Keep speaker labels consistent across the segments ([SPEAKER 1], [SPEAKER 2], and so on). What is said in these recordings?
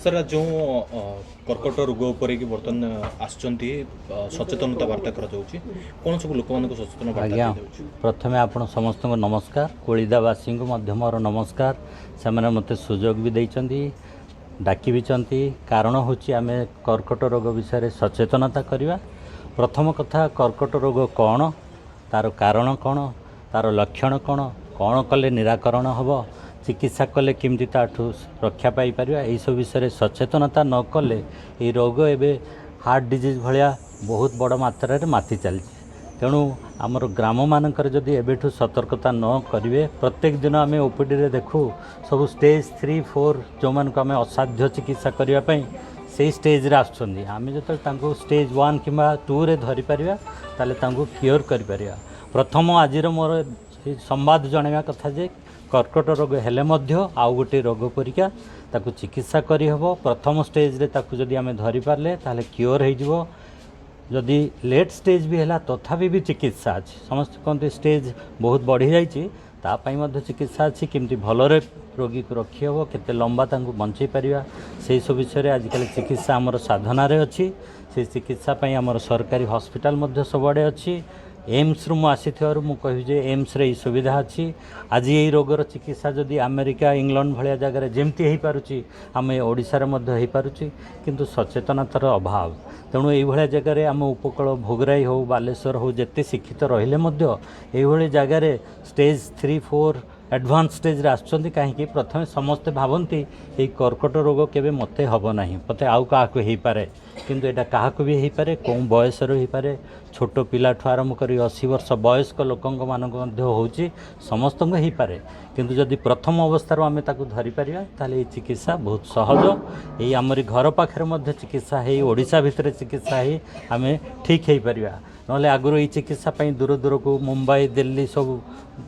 [SPEAKER 1] Sir जो कर्कट रोग उपर कि बर्तमान आसचंती सचेतनता वार्ता करा जाउची कोन सब लोक मान को सचेतन वार्ता
[SPEAKER 2] आज्ञा
[SPEAKER 1] जाउची।
[SPEAKER 2] प्रथमे आपण समस्त को नमस्कार, कोळीदावासी को मध्य मोर नमस्कार। से मते सुजोग भी देइचंती, डाकी भी चंती। कारण होची आमे कर्कट रोग विषय सचेतनता करिवा। प्रथम कथा कर्कट रोग कौन, तार कारण कौन, तार लक्षण कौन, कौन कले निराकरण हबो, चिकित्सा कले केमती ताठू रक्षा पाई परिया, एई सब विषय सचेतनता न कले ये रोग एबे हार्ट डिजीज भलिया बहुत बड़ मात्रा रे माति चलछि। तेणु आमर ग्राम मानकर जदि एबेठू सतर्कता न करिवे, प्रत्येक दिन आमे ओपीडी रे देखू सब स्टेज 3, 4 जो मान को आमे असाध्य चिकित्सा करिया पई से स्टेज रे आछुंदी। आमे जत तांको स्टेज 1 किबा 2 रे धरि परिया ताले तांको क्योर करि परिया। प्रथम आजिर मोर संवाद जणाइवा कथा जे कर्कट रोग हेले मध्य आउ गोटे रोग परीक्षा ताकू चिकित्सा करी हबो। प्रथम स्टेज रे ताकू जदि आमे धरि पारले ताले क्योर हो जिवो। जदि लेट स्टेज भी है तथापि भी चिकित्सा अच्छी। समस्त कहते स्टेज बहुत बढ़ी जाइए तापाई मध्य चिकित्सा अच्छी, केमती भलरे रोगी को रखी हे, केते लंबा तांको बंचई परिया से सब विषय आजिकल चिकित्सा आमर साधनारे अच्छी। से चिकित्सा पई आमर सरकारी हॉस्पिटल मध्य सबआडे अच्छी। एम्स रु आसी मु कहि जे एम्स रे सुविधा अच्छी। आज ये रोगर चिकित्सा जदि अमेरिका इंग्लैंड भाया जगह जमती हो पारुची आम ओडिशार मध्य हो पारुची, किंतु सचेतनतार अभाव। तेणु ये जगह आम उपकूल भोगराई हो बालेश्वर हो जिते शिक्षित रहिले मध्य ये जगह स्टेज 3, 4 एडवांस स्टेज आसुँच। कहीं प्रथम समस्ते भावती ये कर्कट रोग केवे मते हब ना, मते आउ क्या हो पारे, किंतु एटा क्या भी हो पारे, कौ बयस हो पारे, छोट पिला ठू आरंभ कर 80 वर्ष वयस्क लोक होची समस्त हो पारे। किंतु जदि प्रथम अवस्था आम ताकू धरी पारिबा ताले ये चिकित्सा बहुत सहज। ये आमरी घर पाखे मध्य चिकित्सा है, ओडिशा भितर चिकित्सा है, आम ठीक हो पारिबा। नले आगुरी ये चिकित्सा दूर दूर को मुंबई दिल्ली सब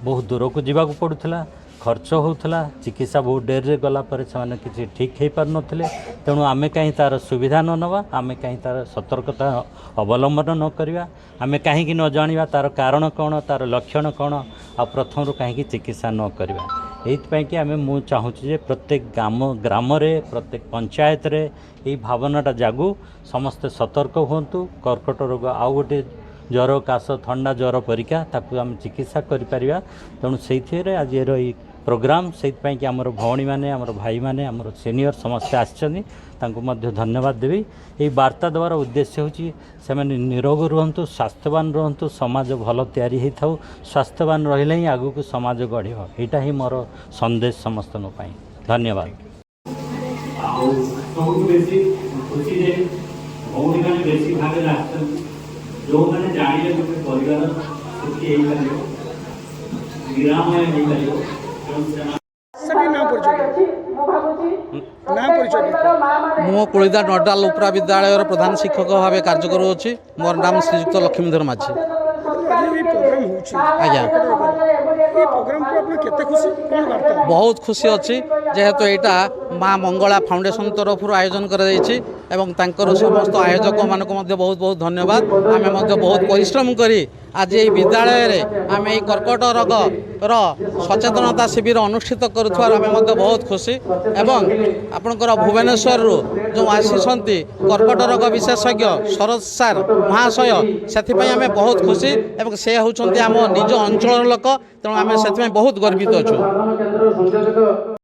[SPEAKER 2] बहुत दूर को जीवा पड़ूला, खर्च होता, चिकित्सा बहुत डेरी गला से किसी ठीक हो पार नथिले। तेणु आमे कहीं तार सुविधा न नवा, आमे कहीं तार सतर्कता अवलंबन न करिवा, आमे कहीं न जानिबा तार कारण कौन, तार लक्षण कौन, आ प्रथम कहीं चिकित्सा न करिवा। एइथपाई कि आमे मु चाहूछि जे प्रत्येक ग्राम रे प्रत्येक पंचायत रे ये भावनाटा जागू, समस्ते सतर्क हुंतु। कर्कट रोग आउ गोटे ज्वर, काश, थंडा ज्वर परीक्षा ताकू आम चिकित्सा करिपारिबा। तेणु से आज ये प्रोग्राम से कि आमर भौणी मैंने, आमर भाई मैंने, आमर सीनियर समस्ते आसछन्ति, तांको मध्य धन्यवाद देवी। ये वार्ता देवार उद्देश्य होची से निरोग रुहंतु, स्वास्थ्यवान रुहंतु, समाज भल तैयारी होई थाउ। स्वास्थ्यवान रहिले ही आगु को समाज गढ़िब, एटा ही मोर संदेश समस्त पाई। धन्यवाद।
[SPEAKER 3] जो मैंने जानिए गोटे परिवार सुखी निरामय
[SPEAKER 4] मु कुळीदा नडाल उपरा विद्यालय प्रधान शिक्षक भाव कार्य करुँच। मोर नाम श्रीजुक्त लक्ष्मीधर माझी। आज्ञा बहुत खुशी अच्छी, जेहेतु यहाँ माँ मंगला फाउंडेशन तरफ आयोजन कर समस्त आयोजक मानक बहुत बहुत धन्यवाद। आम बहुत परिश्रम करी आज ये विद्यालय रे आम ये कर्कट रोग सचेतनता शिविर अनुष्ठित करुवार आम बहुत खुशी। एवं आपणकर भुवनेश्वर जो आसी कर्कट रोग विशेषज्ञ शरद सार महाशय से आम बहुत खुशी। एवं से होउछन्ति आम निज अंचल लोक, तेणु आम से बहुत गर्वित अच्छु।